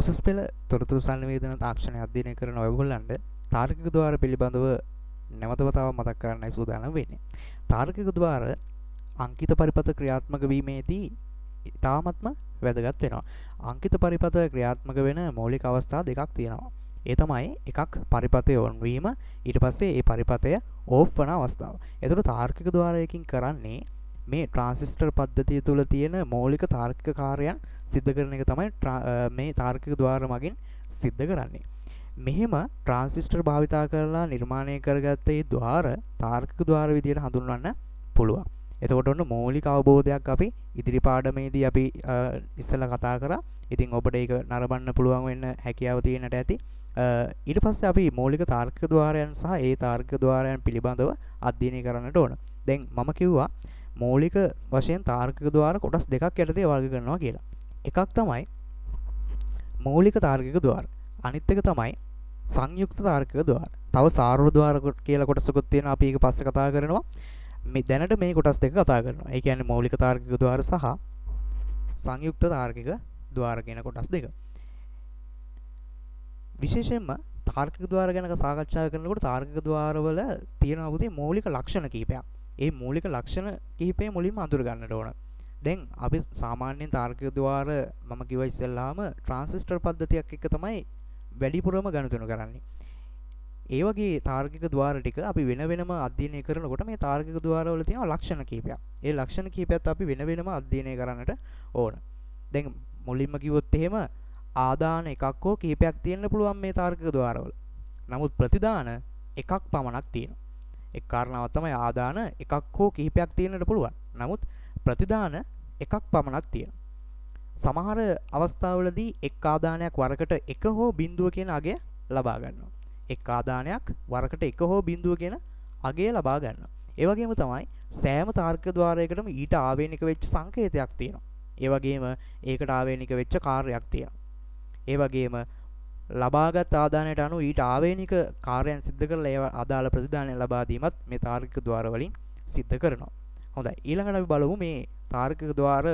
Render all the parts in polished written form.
උසස් පෙළ තොරතුරු සංනිවේදන තාක්ෂණය අධ්‍යයනය කරන ඔයගොල්ලන්ට තාර්කික ద్వාර පිළිබඳව නැවත වතාවක් මතක් කරන්නයි සූදානම් වෙන්නේ. තාර්කික ద్వාර අංකිත පරිපථ ක්‍රියාත්මක වීමේදී ඉතාමත්ම වැදගත් වෙනවා. අංකිත පරිපථ ක්‍රියාත්මක වෙන මৌলিক අවස්ථා දෙකක් තියෙනවා. ඒ තමයි එකක් පරිපථය ඔන් වීම, ඊට පස්සේ ඒ පරිපථය ඕෆ් වන අවස්ථාව. ඒතර තාර්කික ద్వාරයකින් කරන්නේ මේ ට්‍රාන්සිස්ටර් පද්ධතිය තුළ තියෙන මৌলিক තාර්කික කාර්යයන් සිද්ධ කරන එක තමයි මේ තාර්කික ద్వාර මගින් සිද්ධ කරන්නේ. මෙහෙම ට්‍රාන්සිස්ටර් භාවිතා කරලා නිර්මාණය කරගත්ත මේ ద్వාර තාර්කික ద్వාර විදියට හඳුන්වන්න පුළුවන්. එතකොට ඔන්න මৌলিক අවබෝධයක් අපි ඉදිරි පාඩමේදී අපි ඉස්සෙල්ලා කතා කරා. ඉතින් ඔබට ඒක නරඹන්න පුළුවන් වෙන්න හැකියාව තියෙනට ඇති. ඊට පස්සේ අපි මৌলিক තාර්කික ద్వාරයන් සහ ඒ තාර්කික ద్వාරයන් පිළිබඳව අධ්‍යයනය කරන්නට ඕන. දැන් මම කිව්වා මৌলিক වශයෙන් තාර්කික ద్వාර කොටස් දෙකක් යටතේ වර්ග කරනවා කියලා. එකක් තමයි මৌলিক තාර්කික ద్వාර. අනිත් එක තමයි සංයුක්ත තාර්කික ద్వාර. තව සාර්ව ద్వාර කියලා කොටසකුත් තියෙනවා. අපි ඒක පස්සේ කතා කරනවා. මේ දැනට මේ කොටස් දෙක කතා කරනවා. ඒ කියන්නේ මৌলিক තාර්කික ద్వාර සහ සංයුක්ත තාර්කික ద్వාර කියන කොටස් දෙක. විශේෂයෙන්ම තාර්කික ద్వාර ගැන සාකච්ඡා කරනකොට තාර්කික ద్వාරවල තියෙනවා පුතේ මৌলিক ලක්ෂණ කීපයක්. ඒ මৌলিক ලක්ෂණ කිහිපය මුලින්ම අඳුර ගන්නට ඕන. දැන් අපි සාමාන්‍යයෙන් තාර්කික ద్వාර මම කිව්වා ඉස්සෙල්ලාම ට්‍රාන්සිස්ටර් පද්ධතියක් එක්ක තමයි වැඩිපුරම ගනුදෙනු කරන්නේ. ඒ වගේ තාර්කික ద్వාර ටික අපි වෙන වෙනම අධ්‍යයනය කරනකොට මේ තාර්කික ద్వාරවල තියෙන ලක්ෂණ කීපයක්. ඒ ලක්ෂණ කීපයත් අපි වෙන වෙනම අධ්‍යයනය කරන්නට ඕන. දැන් මුලින්ම කිව්වොත් එහෙම ආදාන එකක් හෝ කීපයක් තියෙන්න පුළුවන් මේ තාර්කික ద్వාරවල. නමුත් ප්‍රතිදාන එකක් පමණක් තියෙනවා. එක් කාරණාවක් තමයි ආදාන එකක් හෝ කිහිපයක් තියෙන්නට පුළුවන්. නමුත් ප්‍රතිදාන එකක් පමණක් තියෙනවා. සමහර අවස්ථාවලදී එක් ආදානයක් වරකට 1 හෝ බිඳුව කියන අගය ලබා ගන්නවා. එක් ආදානයක් වරකට 1 හෝ බිඳුව කියන අගය ලබා ගන්නවා. ඒ වගේම තමයි සෑම තාර්කික ద్వාරයකටම ඊට ආවේනික වෙච්ච සංකේතයක් තියෙනවා. ඒ වගේම ඒකට ආවේනික වෙච්ච කාර්යයක් තියෙනවා. ඒ වගේම ලබාගත් ආදානයට අනුව ඊට ආවේනික කාර්යයන් සිද්ධ කරලා ඒ අදාළ ප්‍රතිදානය ලබා දීමත් මේ තාර්කික ద్వාර වලින් සිද්ධ කරනවා. හොඳයි. ඊළඟට අපි බලමු මේ තාර්කික ద్వාර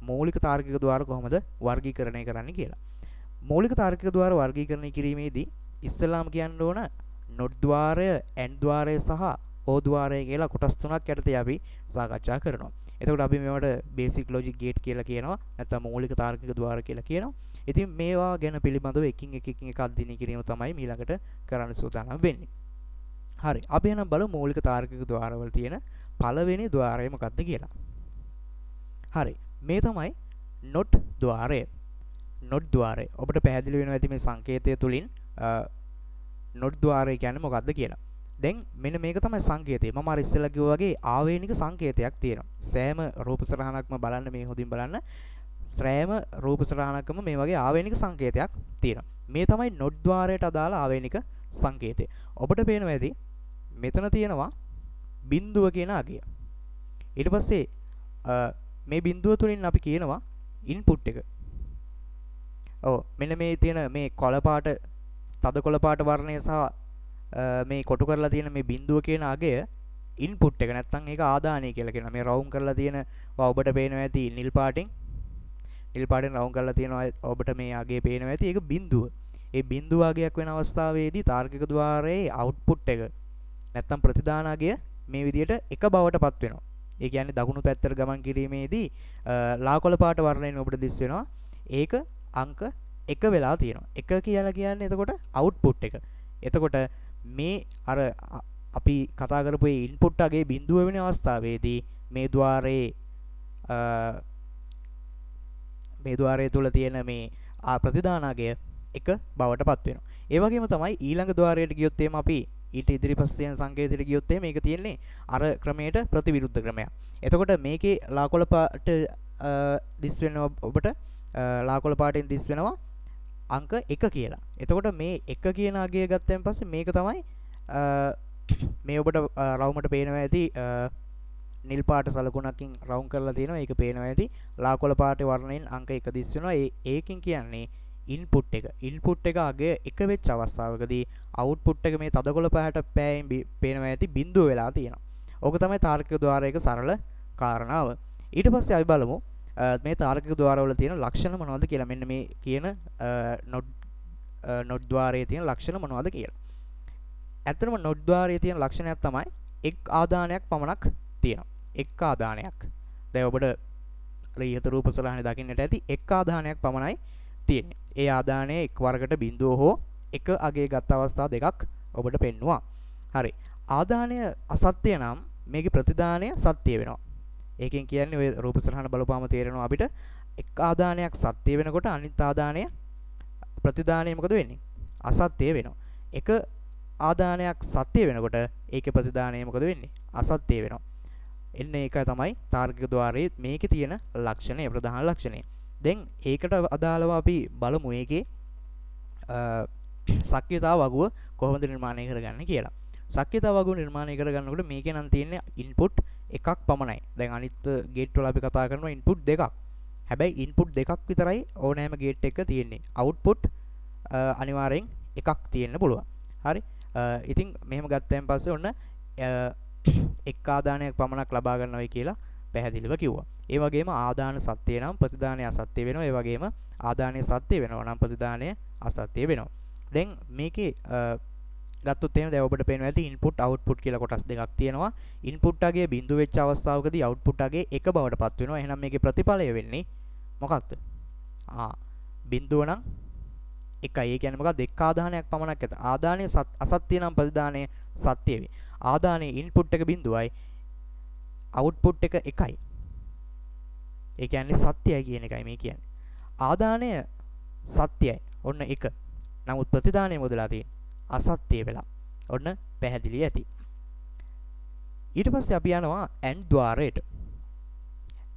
මৌলিক තාර්කික ద్వාර කොහොමද වර්ගීකරණය කරන්නේ කියලා. මৌলিক තාර්කික ద్వාර වර්ගීකරණය කිරීමේදී ඉස්සෙල්ලාම කියන්න ඕන නොට් ద్వාරය, ඇන්ඩ් ద్వාරය සහ ඕ ద్వාරය කියලා කොටස් තුනක් යටතේ අපි සාකච්ඡා කරනවා. එතකොට අපි මේවට බේසික් ලොජික් ගේට් කියලා කියනවා. නැත්නම් මৌলিক තාර්කික ద్వාර කියලා කියනවා. ඉතින් මේවා ගැන පිළිබඳව එකින් එක අධ්‍යයනය කිරීම තමයි ඊළඟට කරන්න සූදානම් වෙන්නේ. හරි. අපි එහෙනම් බලමු මৌলিক තාර්කික ద్వාරවල තියෙන පළවෙනි ద్వාරය මොකක්ද කියලා. හරි. මේ තමයි නොට් ద్వාරය. නොට් ద్వාරය. ඔබට පැහැදිලි වෙනවා ඇති මේ සංකේතය තුලින් නොට් ద్వාරය කියන්නේ මොකක්ද කියලා. දැන් මෙන්න මේක තමයි සංකේතය. මම අර ඉස්සෙල්ලා කිව්වා වගේ ආවේනික සංකේතයක් තියෙනවා. සෑම රූප සටහනක්ම බලන්න මේ හොඳින් බලන්න. සෑම රූප සටහනකම මේ වගේ ආවේනික සංකේතයක් තියෙනවා. මේ තමයි නොට් ద్వාරයට අදාළ ආවේනික සංකේතය. ඔබට පේනවා ඇති මෙතන තියෙනවා බිඳුව කියන අගය. ඊට පස්සේ මේ බිඳුව තුලින් අපි කියනවා ඉන්පුට් එක. ඔව් මෙන්න මේ තියෙන මේ කොළ පාට තද කොළ පාට වර්ණය සහ මේ කොටු කරලා තියෙන මේ බිඳුව කියන අගය ඉන්පුට් එක නැත්නම් ඒක ආදානය කියලා කියනවා. මේ රවුම් කරලා තියෙනවා ඔබට පේනවා ඇති නිල් පාටින් රවුම් කරලා තියෙනවා ඔබට මේ අගය පේනවා ඇති ඒක බිඳුව. ඒ බිඳුව අගයක් වෙන අවස්ථාවේදී තාර්කික ద్వාරයේ අවුට්පුට් එක නැත්නම් ප්‍රතිදාන අගය මේ විදිහට එක බවට පත් වෙනවා. ඒ කියන්නේ දකුණු පැත්තට ගමන් කිරීමේදී ලා කොළ පාට වර්ණයෙන් ඔබට දිස් වෙනවා. ඒක අංක 1 වෙලා තියෙනවා. 1 කියලා කියන්නේ එතකොට අවුට්පුට් එක. එතකොට මේ අර අපි කතා කරපු ඒ ඉන්පුට් අගේ බිඳුව වෙන අවස්ථාවේදී මේ ద్వාරයේ තුල තියෙන මේ ප්‍රතිදානගය එක බවට පත් වෙනවා. ඒ වගේම තමයි ඊළඟ ద్వාරයට ගියොත් එහෙම අපි ඊට ඉදිරිපස්ස යන සංකේතයට ගියොත් එහෙම මේක තියෙන්නේ අර ක්‍රමයට ප්‍රතිවිරුද්ධ ක්‍රමයක්. එතකොට මේකේ ලාකොළ පාට දිස් වෙනවා ඔබට ලාකොළ පාටෙන් දිස් වෙනවා අංක 1 කියලා. එතකොට මේ 1 කියන අගය ගත්තන් පස්සේ මේක තමයි මේ ඔබට රවුමට පේනවා ඇති නිල් පාට සලකුණකින් රවුම් කරලා තියෙනවා. ඒක පේනවා ඇති ලාකොළ පාටේ වර්ණයෙන් අංක 1 දිස් වෙනවා. ඒකෙන් කියන්නේ ඉන්පුට් එක. ඉන්පුට් එක අගය 1 වෙච්ච අවස්ථාවකදී අවුට්පුට් එක මේ තදකොළ පාට පෑයෙන් පේනවා ඇති බිඳුව වෙලා තියෙනවා. ඕක තමයි තාර්කික ద్వාරයක සරල කාරණාව. ඊට පස්සේ අපි බලමු මේ තාර්කික ద్వාරවල තියෙන ලක්ෂණ මොනවද කියලා මෙන්න මේ කියන නොට් ద్వාරයේ තියෙන ලක්ෂණ මොනවද කියලා. ඇත්තටම නොට් ద్వාරයේ තියෙන ලක්ෂණයක් තමයි එක් ආදානයක් පමණක් තියෙනවා. එක් ආදානයක්. දැන් ඔබට ඊහත රූප සලහනේ දකින්නට ඇති එක් ආදානයක් පමණයි තියෙන්නේ. ඒ ආදානය එක් වර්ගකට බිඳුව හෝ එක අගේ ගත් අවස්ථා දෙකක් ඔබට පෙන්නවා. හරි. ආදානය අසත්‍ය නම් මේකේ ප්‍රතිදානය සත්‍ය වෙනවා. ඒකෙන් කියන්නේ ඔය රූප සලහන බලපාම තේරෙනවා අපිට එක් ආදානයක් සත්‍ය වෙනකොට අනිත් ආදානය ප්‍රතිදානය මොකද වෙන්නේ? අසත්‍ය වෙනවා. එක ආදානයක් සත්‍ය වෙනකොට ඒකේ ප්‍රතිදානය මොකද වෙන්නේ? අසත්‍ය වෙනවා. එන්න ඒක තමයි තාර්කික ద్వාරයේ මේකේ තියෙන ලක්ෂණය, ප්‍රධාන ලක්ෂණය. දැන් ඒකට අදාළව අපි බලමු ඒකේ ශක්්‍යතා වගුව කොහොමද නිර්මාණය කරගන්නේ කියලා. ශක්්‍යතා වගුව නිර්මාණය කරගන්නකොට මේකේ නම් තියෙන්නේ ඉන්පුට් එකක් පමණයි. දැන් අනිත් ගේට් වල අපි කතා කරනවා ඉන්පුට් දෙකක්. හැබැයි ඉන්පුට් දෙකක් විතරයි ඕනෑම ගේට් එකක තියෙන්නේ. අවුට්පුට් අනිවාර්යෙන් එකක් තියෙන්න පුළුවන්. හරි. ඉතින් මෙහෙම ගත්තයින් පස්සේ ඔන්න එක් ආදානයක් පමණක් ලබා ගන්නවයි කියලා පැහැදිලිව කිව්වා. ඒ වගේම ආදාන සත්‍ය නම් ප්‍රතිදානය අසත්‍ය වෙනවා. ඒ වගේම ආදානය සත්‍ය වෙනවා නම් ප්‍රතිදානය අසත්‍ය වෙනවා. දැන් මේකේ ගත්තොත් එහෙම දැන් ඔබට පේනවා ඇති ඉන්පුට් අවුට්පුට් කියලා කොටස් දෙකක් තියෙනවා. ඉන්පුට් අගේ බිඳුව වෙච්ච අවස්ථාවකදී අවුට්පුට් අගේ එක බවට පත් වෙනවා. එහෙනම් මේකේ ප්‍රතිඵලය වෙන්නේ මොකක්ද? බිඳුව නම් එකයි. ඒ කියන්නේ මොකක්ද? එක් ආදානයක් පමණක් ඇත. ආදානය අසත්‍ය නම් ප්‍රතිදානය සත්‍ය වේ. ආදානයේ ඉන්පුට් එක බිඳුවයි අවුට්පුට් එක එකයි. ඒ කියන්නේ සත්‍යයි කියන එකයි මේ කියන්නේ. ආදානය සත්‍යයි. ඔන්න එක. නමුත් ප්‍රතිදානය මොදලා තියෙන්නේ අසත්‍ය වෙලා. ඔන්න පැහැදිලි ඇති. ඊට පස්සේ අපි යනවා AND ద్వාරයට.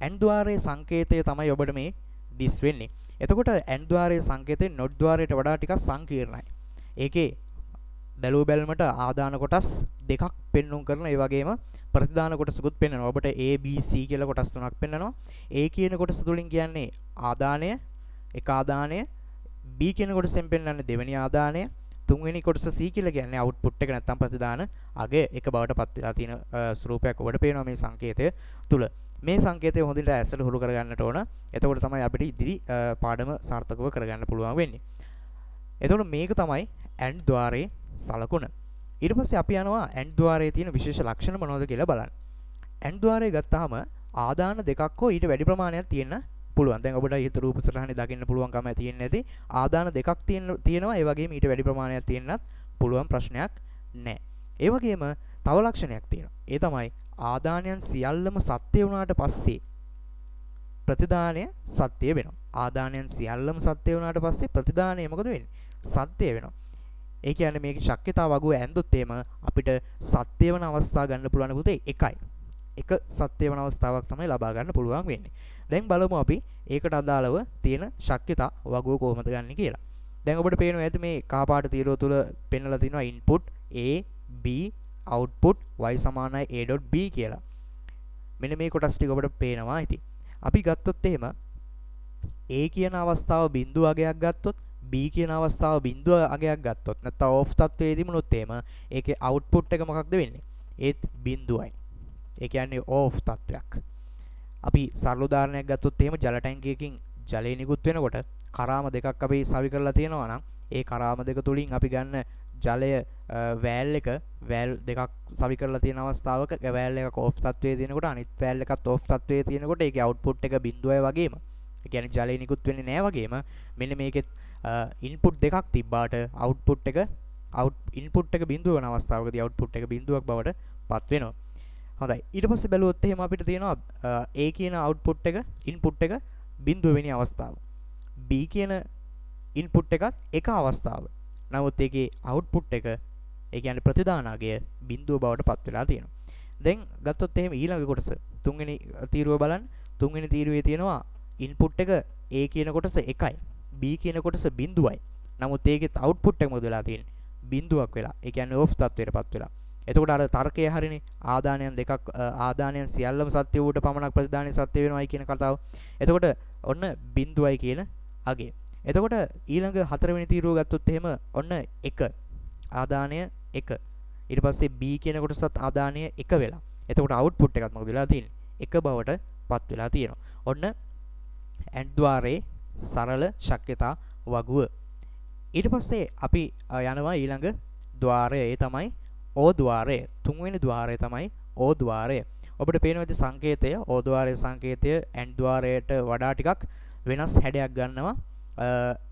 AND ద్వාරයේ සංකේතය තමයි ඔබට මේ දිස් වෙන්නේ. එතකොට AND ద్వාරයේ සංකේතය NOT ద్వාරයට වඩා ටිකක් සංකීර්ණයි. ඒකේ බැලුව බැලමට ආදාන කොටස් දෙකක් පෙන්වුම් කරන ඒ වගේම ප්‍රතිදාන කොටසකුත් පෙන්වනවා. ඔබට A B C කියලා කොටස් තුනක් පෙන්වනවා. A කියන කොටස තුලින් කියන්නේ ආදානය, එක ආදානය, B කියන කොටසෙන් පෙන්වන්නේ දෙවෙනි ආදානය, තුන්වෙනි කොටස C කියලා කියන්නේ අවුට්පුට් එක නැත්නම් ප්‍රතිදාන අගය එක බවට පත් වෙලා තියෙන ස්වරූපයක් ඔබට පේනවා මේ සංකේතය තුල. මේ සංකේතය හොඳින් ඇසල හුරු කරගන්නට ඕන. එතකොට තමයි අපිට ඉදිරි පාඩම සාර්ථකව කරගන්න පුළුවන් වෙන්නේ. එතකොට මේක තමයි AND ద్వාරයේ සලකුණ. ඊට පස්සේ අපි යනවා AND ద్వාරයේ තියෙන විශේෂ ලක්ෂණ මොනවද කියලා බලන්න. AND ద్వාරය ගත්තාම ආදාන දෙකක් හෝ ඊට වැඩි ප්‍රමාණයක් තියෙන්න පුළුවන්. දැන් ඔබට ඊට රූප සටහනේ දකින්න පුළුවන්කම තියෙන්නේ නැති ආදාන දෙකක් තියෙනවා. ඒ වගේම ඊට වැඩි ප්‍රමාණයක් තියෙන්නත් පුළුවන් ප්‍රශ්නයක් නැහැ. ඒ වගේම තව ලක්ෂණයක් තියෙනවා. ඒ තමයි ආදානයන් සියල්ලම සත්‍ය වුණාට පස්සේ ප්‍රතිදානය සත්‍ය වෙනවා. ආදානයන් සියල්ලම සත්‍ය වුණාට පස්සේ ප්‍රතිදානය මොකද වෙන්නේ? සත්‍ය වෙනවා. ඒ කියන්නේ මේකේ ශක්්‍යතාව වගුව ඇඳුත් එම අපිට සත්‍ය වෙන අවස්ථා ගන්න පුළුවන් පුතේ එකයි. එක සත්‍ය වෙන අවස්ථාවක් තමයි ලබා ගන්න පුළුවන් වෙන්නේ. දැන් බලමු අපි ඒකට අදාළව තියෙන ශක්්‍යතා වගුව කොහොමද ගන්න කියලා. දැන් ඔබට පේනවා ඇති මේ කහපාට තීරුව තුල පෙන්නලා තිනවා input A B output y සමානයි a.b කියලා. මෙන්න මේ කොටස් ටික ඔබට පේනවා ඉතින්. අපි ගත්තොත් එහෙම A කියන අවස්ථාව බිඳුව අගයක් ගත්තොත් B කියන අවස්ථාව බිඳුව අගයක් ගත්තොත් නැත්නම් ඕෆ් තත්වයේදී මුනොත් එහෙම ඒකේ අවුට්පුට් එක මොකක්ද වෙන්නේ? ඒත් බිඳුවයි. ඒ කියන්නේ ඕෆ් තත්වයක්. අපි සරල උදාහරණයක් ගත්තොත් එහෙම ජල ටැංකියකින් ජලය නිකුත් වෙනකොට කරාම දෙකක් අපි සවි කරලා තියෙනවා නම් ඒ කරාම දෙක තුලින් අපි ගන්න ජලය වෑල් දෙකක් සවි කරලා තියෙන අවස්ථාවක වෑල් එකක් ඕෆ් තත්වයේ තියෙනකොට අනිත් වෑල් එකත් ඕෆ් තත්වයේ තියෙනකොට ඒකේ අවුට්පුට් එක බිඳුවයි වගේම ඒ කියන්නේ ජලය නිකුත් වෙන්නේ නැහැ වගේම මෙන්න මේකෙත් ඉන්පුට් දෙකක් තිබ්බාට අවුට්පුට් එක ඉන්පුට් එක බිඳුව වෙන අවස්ථාවකදී අවුට්පුට් එක බිඳුවක් බවට පත් වෙනවා. හොඳයි. ඊට පස්සේ බැලුවොත් එහෙම අපිට තියෙනවා A කියන අවුට්පුට් එක ඉන්පුට් එක බිඳුව වෙනි අවස්ථාව. B කියන ඉන්පුට් එකත් එක අවස්ථාව. නමුත් ඒකේ අවුට්පුට් එක ඒ කියන්නේ ප්‍රතිදානාගය බිඳුව බවට පත් වෙලා තියෙනවා. දැන් ගත්තොත් එහෙම ඊළඟ කොටස තුන්වෙනි තීරුව බලන්න. තුන්වෙනි තීරුවේ තියෙනවා ඉන්පුට් එක A කියන කොටස 1යි. B කියන කොටස බිඳුවයි. නමුත් ඒකේ අවුට්පුට් එක මොකද වෙලා තියෙන්නේ? බිඳුවක් වෙලා. ඒ කියන්නේ ඕෆ් තත්වයටපත් වෙලා. එතකොට අර තර්කය හරිනේ. ආදානයන් දෙකක් ආදානයන් සියල්ලම සත්‍ය වූට පමණක් ප්‍රතිදානය සත්‍ය වෙනවයි කියන කතාව. එතකොට ඔන්න බිඳුවයි කියන අගය. එතකොට ඊළඟ හතරවෙනි තීරුව ගත්තොත් එහෙම ඔන්න 1 ආදානය 1. ඊට පස්සේ B කියන කොටසත් ආදානය 1 වෙලා. එතකොට අවුට්පුට් එකත් මොකද වෙලා තියෙන්නේ? 1 බවට පත් වෙලා තියෙනවා. ඔන්න ඇන්ඩ් ద్వාරයේ සරල ශක්්‍යතා වගුව. ඊට පස්සේ අපි යනවා ඊළඟ ద్వාරය. ඒ තමයි ඕ ద్వාරය. තුන්වෙනි ద్వාරය තමයි ඕ ద్వාරය. ඔබට පේනවා ඇති සංකේතය ඕ ద్వාරයේ සංකේතය ඇන්ඩ් ద్వාරයට වඩා ටිකක් වෙනස් හැඩයක් ගන්නවා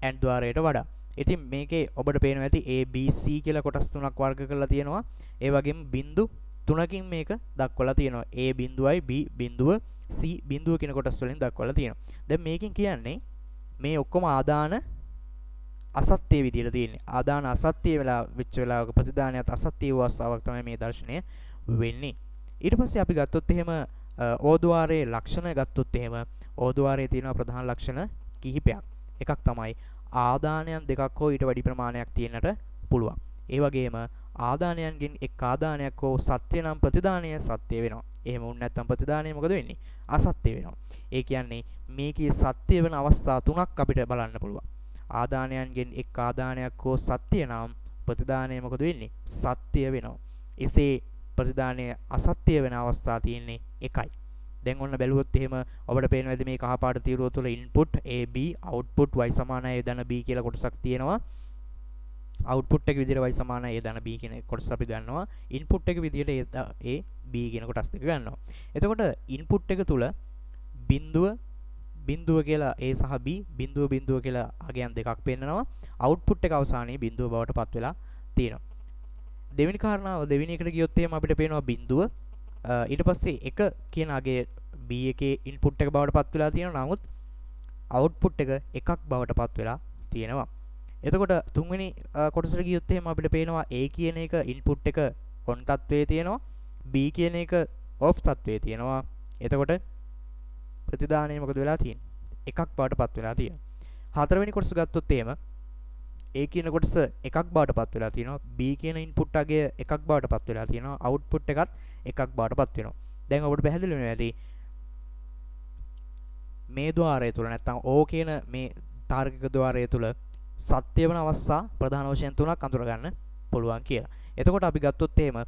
ඇන්ඩ් ద్వාරයට වඩා. ඉතින් මේකේ ඔබට පේනවා ඇති A B C කියලා කොටස් තුනක් වර්ග කරලා තියෙනවා. ඒ වගේම බිංදු තුනකින් මේක දක්වලා තියෙනවා. A බිංදුවයි B බිංදුව C බිංදුව කියන කොටස් වලින් දක්වලා තියෙනවා. දැන් මේකෙන් කියන්නේ මේ ඔක්කොම ආදාන අසත්‍ය විදියට තියෙන්නේ. ආදාන අසත්‍ය වෙලා වෙච්ච වෙලාවක ප්‍රතිදානයත් අසත්‍ය වූ අවස්ථාවක් තමයි මේ දර්ශනය වෙන්නේ. ඊට පස්සේ අපි ගත්තොත් එහෙම ඕද්වාරයේ ලක්ෂණ ගත්තොත් එහෙම ඕද්වාරයේ තියෙන ප්‍රධාන ලක්ෂණ කිහිපයක්. එකක් තමයි ආදානයන් දෙකක් හෝ ඊට වැඩි ප්‍රමාණයක් තියෙන්නට පුළුවන්. ඒ වගේම ආදානයන්ගෙන් එක් ආදානයක් හෝ සත්‍ය නම් ප්‍රතිදානය සත්‍ය වෙනවා. එහෙම වුණ නැත්නම් ප්‍රතිදානය මොකද වෙන්නේ? අසත්‍ය වෙනවා. ඒ කියන්නේ මේකේ සත්‍ය වෙන අවස්ථා තුනක් අපිට බලන්න පුළුවන්. ආදානයන්ගෙන් එක් ආදානයක් හෝ සත්‍ය නම් ප්‍රතිදානය මොකද වෙන්නේ? සත්‍ය වෙනවා. එසේ ප්‍රතිදානය අසත්‍ය වෙන අවස්ථා තියෙන්නේ එකයි. දැන් ඔන්න බැලුවොත් එහෙම ඔබට පේනවා ඇති මේ කහපාට තීරුව තුළ ඉන්පුට් AB output y සමානයි a ධන b කියලා කොටසක් තියෙනවා. output එක විදිහට y සමානයි a ධන b කියන කොටස අපි ගන්නවා. input එක විදිහට a b කියන කොටස් දෙක ගන්නවා. එතකොට input එක තුළ බිඳුව කියලා a සහ b බිඳුව කියලා අගයන් දෙකක් පෙන්නනවා. output එක අවසානයේ බිඳුව බවට පත් වෙලා තියෙනවා. දෙවෙනි කාරණාව දෙවෙනි එකට ගියොත් එහෙම අපිට පේනවා බිඳුව ඊට පස්සේ එක කියන අගේ B එකේ ඉන්පුට් එක බවට පත් වෙලා තියෙනවා. නමුත් අවුට්පුට් එක එකක් බවට පත් වෙලා තියෙනවා. එතකොට තුන්වෙනි කොටසට ගියොත් එහෙම අපිට පේනවා A කියන එක ඉන්පුට් එක ඔන් තත්වයේ තියෙනවා. B කියන එක ඔෆ් තත්වයේ තියෙනවා. එතකොට ප්‍රතිදානය මොකද වෙලා තියෙන්නේ? එකක් බවට පත් වෙලා තියෙනවා. හතරවෙනි කොටස ගත්තොත් එහෙම A කියන කොටස එකක් බවට පත් වෙලා තියෙනවා. B කියන ඉන්පුට් අගය එකක් බවට පත් වෙලා තියෙනවා. අවුට්පුට් එකත් එකක් බවට පත් වෙනවා. දැන් ඔබට පැහැදිලි වෙනවා ඇති මේ ద్వාරය තුල නැත්නම් O කියන මේ තාර්කික ద్వාරය තුල සත්‍ය වෙන අවස්ථා ප්‍රධාන වශයෙන් තුනක් අඳුර ගන්න පුළුවන් කියලා. එතකොට අපි ගත්තොත් එහෙම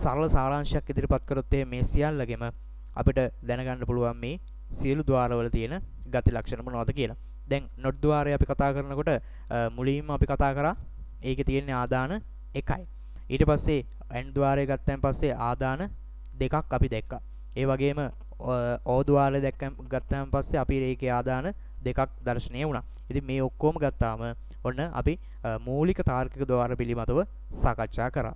සරල සාරාංශයක් ඉදිරිපත් කරොත් එහෙම මේ සියල්ලගෙම අපිට දැනගන්න පුළුවන් මේ සියලු ద్వාරවල තියෙන ගති ලක්ෂණ මොනවද කියලා. දැන් not ద్వාරය අපි කතා කරනකොට මුලින්ම අපි කතා කරා ඒකේ තියෙන ආදාන එකයි. ඊට පස්සේ and ద్వාරය ගත්තන් පස්සේ ආදාන දෙකක් අපි දැක්කා. ඒ වගේම O ద్వාරය ගත්තන් පස්සේ අපි ඒකේ ආදාන දෙකක් දැర్శණය වුණා. ඉතින් මේ ඔක්කොම ගත්තාම ඔන්න අපි මූලික තාර්කික ద్వාර පිළිබඳව සාකච්ඡා කරා.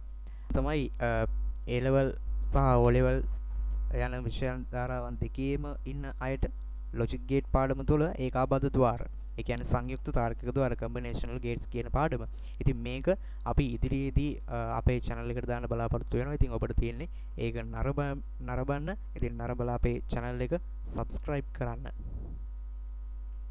තමයි A level සහ O level යන විෂයන් ධාරාවන් දෙකේම ඉන්න අයට logic gate පාඩම තුළ ඒකාබද්ධ ద్వාර ඒ කියන්නේ සංයුක්ත තාර්කික ద్వාර combinational gates කියන පාඩම. ඉතින් මේක අපි ඉදිරියේදී අපේ channel එකට දාන්න බලාපොරොත්තු වෙනවා. ඉතින් ඔබට තියෙන්නේ ඒක නරඹන්න. ඉතින් නරඹලා අපේ channel එක subscribe කරන්න.